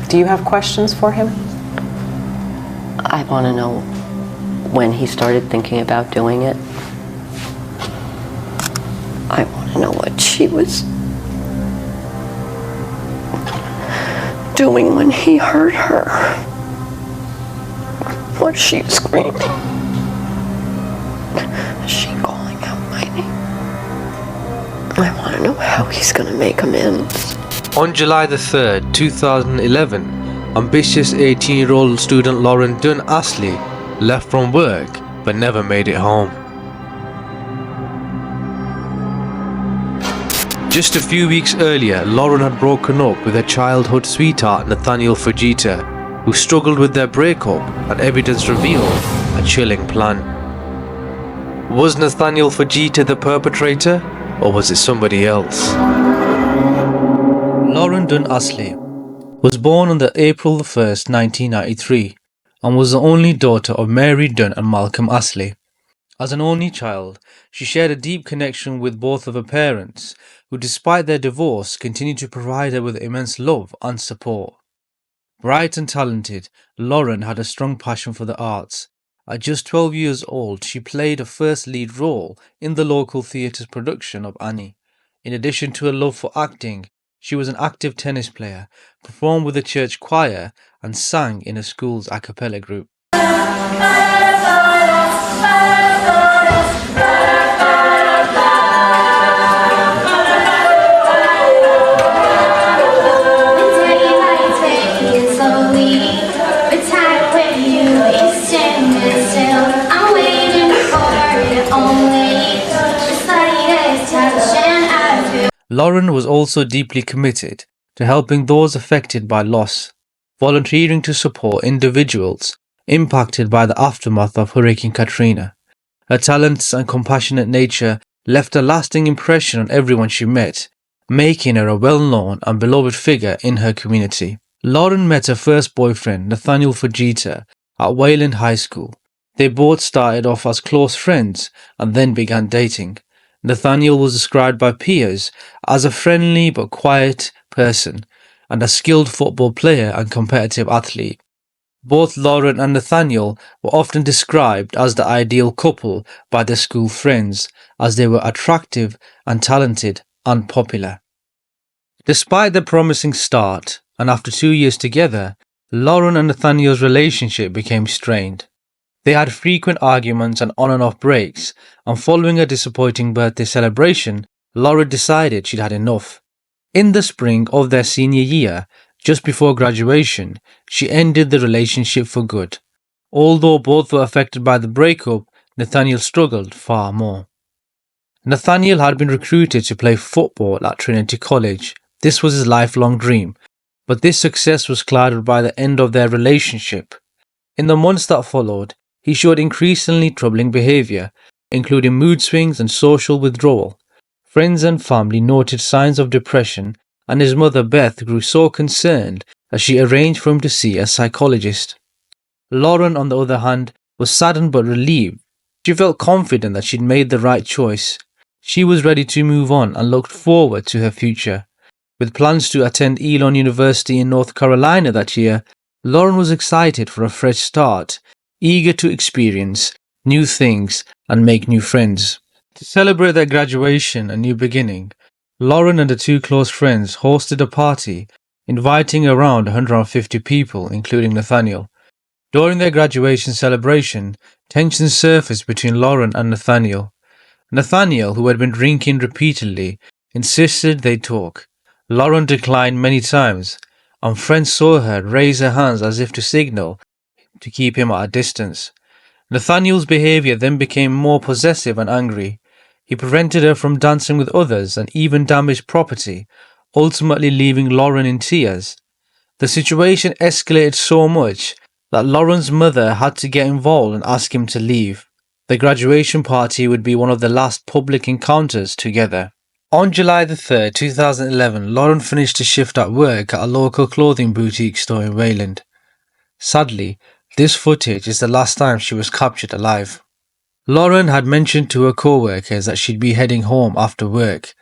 Do you have questions for him? I want to know when he started thinking about doing it. I want to know what she was doing when he hurt her. Was she screaming? Is she calling out my name? I want to know how he's going to make amends. On July the 3rd, 2011, ambitious 18-year-old student Lauren Astley left from work but never made it home. Just a few weeks earlier, Lauren had broken up with her childhood sweetheart Nathaniel Fujita, who struggled with their breakup, and evidence revealed a chilling plan. Was Nathaniel Fujita the perpetrator, or was it somebody else? Lauren Astley was born on April 1st, 1993, and was the only daughter of Mary Dunn and Malcolm Astley. As an only child, she shared a deep connection with both of her parents, who despite their divorce continued to provide her with immense love and support. Bright and talented, Lauren had a strong passion for the arts. At just 12 years old, she played her first lead role in the local theatre's production of Annie. In addition to a love for acting, she was an active tennis player, performed with the church choir, and sang in a school's a cappella group. Lauren was also deeply committed to helping those affected by loss, volunteering to support individuals impacted by the aftermath of Hurricane Katrina. Her talents and compassionate nature left a lasting impression on everyone she met, making her a well-known and beloved figure in her community. Lauren met her first boyfriend, Nathaniel Fujita, at Wayland High School. They both started off as close friends and then began dating. Nathaniel was described by peers as a friendly but quiet person and a skilled football player and competitive athlete. Both Lauren and Nathaniel were often described as the ideal couple by their school friends, as they were attractive and talented and popular. Despite their promising start, and after 2 years together, Lauren and Nathaniel's relationship became strained. They had frequent arguments and on and off breaks, and following a disappointing birthday celebration, Lauren decided she'd had enough. In the spring of their senior year, just before graduation, she ended the relationship for good. Although both were affected by the breakup, Nathaniel struggled far more. Nathaniel had been recruited to play football at Trinity College. This was his lifelong dream, but this success was clouded by the end of their relationship. In the months that followed, he showed increasingly troubling behavior, including mood swings and social withdrawal. Friends and family noted signs of depression, and his mother Beth grew so concerned that she arranged for him to see a psychologist. Lauren, on the other hand, was saddened but relieved. She felt confident that she'd made the right choice. She was ready to move on and looked forward to her future. With plans to attend Elon University in North Carolina that year, Lauren was excited for a fresh start, eager to experience new things and make new friends. To celebrate their graduation and new beginning, Lauren and the two close friends hosted a party, inviting around 150 people, including Nathaniel. During their graduation celebration, tensions surfaced between Lauren and Nathaniel. Nathaniel, who had been drinking repeatedly, insisted they talk. Lauren declined many times, and friends saw her raise her hands as if to signal to keep him at a distance. Nathaniel's behavior then became more possessive and angry. He prevented her from dancing with others and even damaged property, ultimately leaving Lauren in tears. The situation escalated so much that Lauren's mother had to get involved and ask him to leave. The graduation party would be one of the last public encounters together. On July the 3rd, 2011, Lauren finished a shift at work at a local clothing boutique store in Wayland. Sadly, this footage is the last time she was captured alive. Lauren had mentioned to her co-workers that she'd be heading home after work,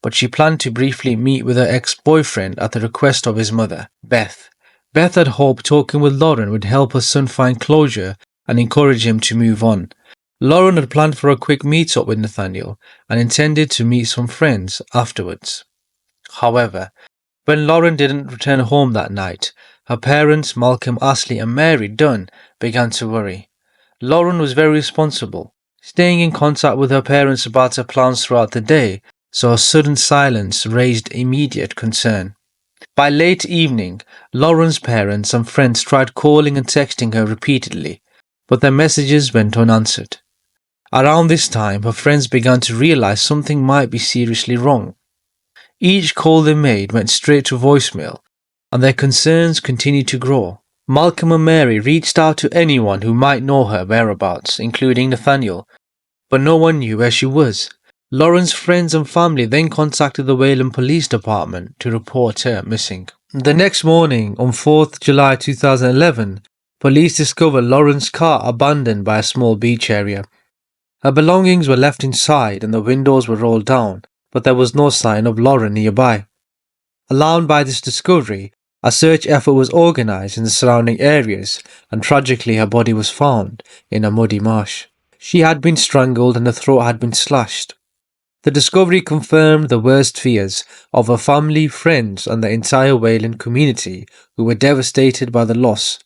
but she planned to briefly meet with her ex-boyfriend at the request of his mother, Beth, Beth had hoped talking with Lauren would help her son find closure and encourage him to move on. Lauren had planned for a quick meet-up with Nathaniel and intended to meet some friends afterwards. However, when Lauren didn't return home that night, her parents, Malcolm Astley and Mary Dunn, began to worry. Lauren was very responsible, staying in contact with her parents about her plans throughout the day, so a sudden silence raised immediate concern. By late evening, Lauren's parents and friends tried calling and texting her repeatedly, but their messages went unanswered. Around this time, her friends began to realize something might be seriously wrong. Each call they made went straight to voicemail, and their concerns continued to grow. Malcolm and Mary reached out to anyone who might know her whereabouts, including Nathaniel, but no one knew where she was. Lauren's friends and family then contacted the Wayland Police Department to report her missing. The next morning, on 4th July 2011, police discovered Lauren's car abandoned by a small beach area. Her belongings were left inside and the windows were rolled down, but there was no sign of Lauren nearby. Alarmed by this discovery, a search effort was organized in the surrounding areas, and tragically her body was found in a muddy marsh. She had been strangled and her throat had been slashed. The discovery confirmed the worst fears of her family, friends, and the entire Wayland community, who were devastated by the loss.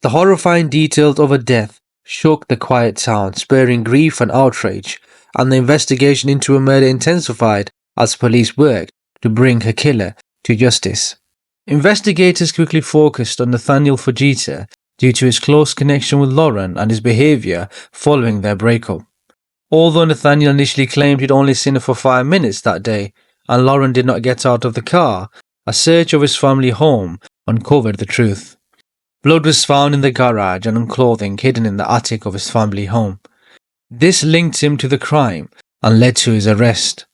The horrifying details of her death shook the quiet town, spurring grief and outrage, and the investigation into her murder intensified as police worked to bring her killer to justice. Investigators quickly focused on Nathaniel Fujita due to his close connection with Lauren and his behavior following their breakup. Although Nathaniel initially claimed he'd only seen her for 5 minutes that day, and Lauren did not get out of the car, a search of his family home uncovered the truth. Blood was found in the garage and on clothing hidden in the attic of his family home. This linked him to the crime and led to his arrest.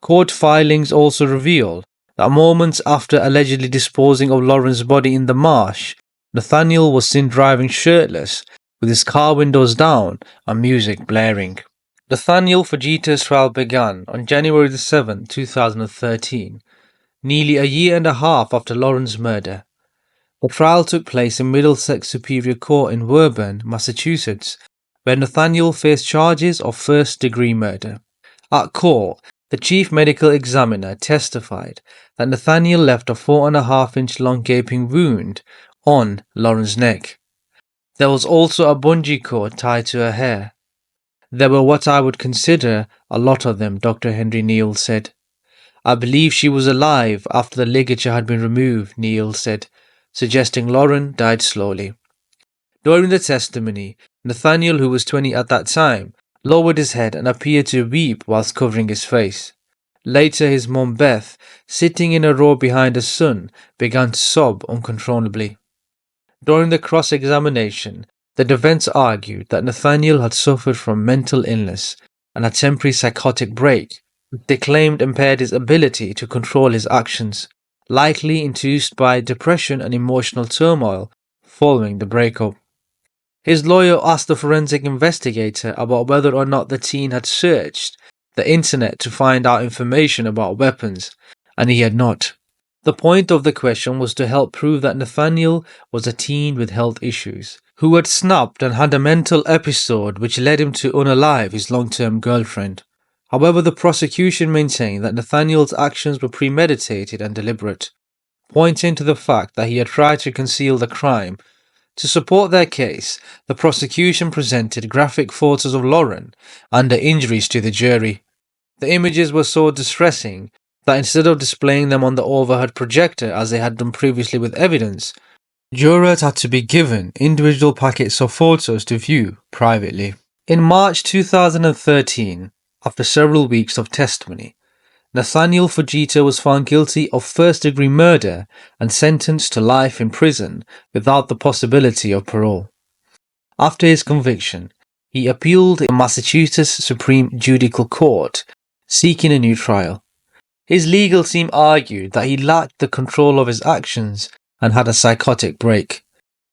Court filings also revealed that moments after allegedly disposing of Lauren's body in the marsh, Nathaniel was seen driving shirtless with his car windows down and music blaring. Nathaniel Fujita's trial began on January 7, 2013, nearly a year and a half after Lauren's murder. The trial took place in Middlesex Superior Court in Woburn, Massachusetts, where Nathaniel faced charges of first-degree murder. At court, the chief medical examiner testified that Nathaniel left a 4.5-inch long gaping wound on Lauren's neck. There was also a bungee cord tied to her hair. There were what I would consider a lot of them, Dr. Henry Neal said. I believe she was alive after the ligature had been removed, Neal said, suggesting Lauren died slowly. During the testimony, Nathaniel, who was 20 at that time, lowered his head and appeared to weep whilst covering his face. Later, his mum Beth, sitting in a row behind her son, began to sob uncontrollably. During the cross-examination, the defense argued that Nathaniel had suffered from mental illness and a temporary psychotic break, which they claimed impaired his ability to control his actions, likely induced by depression and emotional turmoil following the breakup. His lawyer asked the forensic investigator about whether or not the teen had searched the internet to find out information about weapons, and he had not. The point of the question was to help prove that Nathaniel was a teen with health issues, who had snapped and had a mental episode which led him to unalive his long-term girlfriend. However, the prosecution maintained that Nathaniel's actions were premeditated and deliberate, pointing to the fact that he had tried to conceal the crime. To support their case, the prosecution presented graphic photos of Lauren and her injuries to the jury. The images were so distressing that instead of displaying them on the overhead projector as they had done previously with evidence, jurors had to be given individual packets of photos to view privately. In March 2013, after several weeks of testimony, Nathaniel Fujita was found guilty of first-degree murder and sentenced to life in prison without the possibility of parole. After his conviction, he appealed to the Massachusetts Supreme Judicial Court, seeking a new trial. His legal team argued that he lacked the control of his actions and had a psychotic break.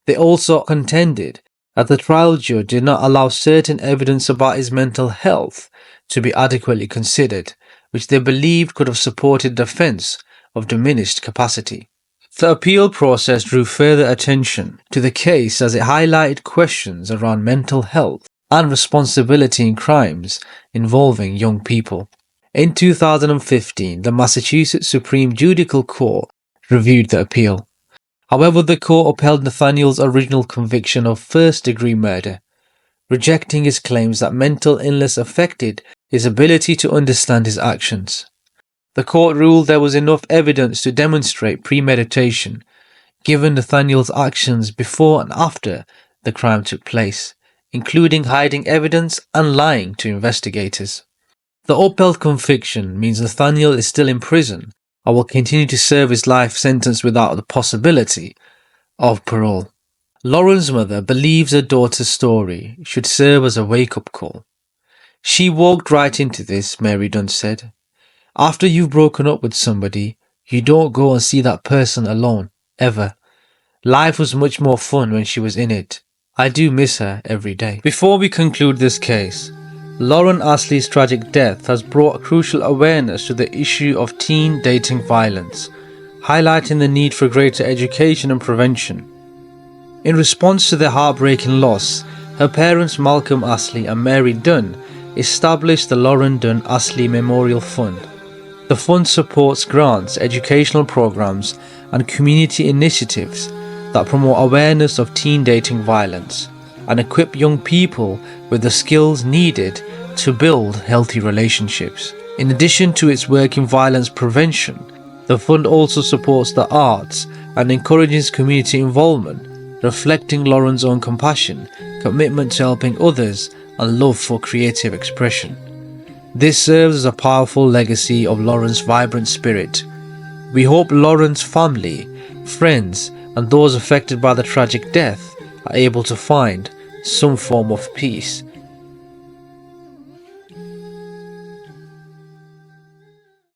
They also contended that the trial judge did not allow certain evidence about his mental health to be adequately considered, which they believed could have supported defense of diminished capacity. The appeal process drew further attention to the case as it highlighted questions around mental health and responsibility in crimes involving young people. In 2015, the Massachusetts Supreme Judicial Court reviewed the appeal. However, the court upheld Nathaniel's original conviction of first-degree murder, rejecting his claims that mental illness affected his ability to understand his actions. The court ruled there was enough evidence to demonstrate premeditation, given Nathaniel's actions before and after the crime took place, including hiding evidence and lying to investigators. The upheld conviction means Nathaniel is still in prison and will continue to serve his life sentence without the possibility of parole. Lauren's mother believes her daughter's story should serve as a wake-up call. "She walked right into this," Mary Dunn said. "After you've broken up with somebody, you don't go and see that person alone, ever. Life was much more fun when she was in it. I do miss her every day." Before we conclude this case, Lauren Astley's tragic death has brought crucial awareness to the issue of teen dating violence, highlighting the need for greater education and prevention. In response to their heartbreaking loss, her parents Malcolm Astley and Mary Dunn established the Lauren Dunn Astley Memorial Fund. The fund supports grants, educational programs, and community initiatives that promote awareness of teen dating violence and equip young people with the skills needed to build healthy relationships. In addition to its work in violence prevention, the fund also supports the arts and encourages community involvement, reflecting Lauren's own compassion, commitment to helping others, and love for creative expression. This serves as a powerful legacy of Lauren's vibrant spirit. We hope Lauren's family, friends, and those affected by the tragic death are able to find some form of peace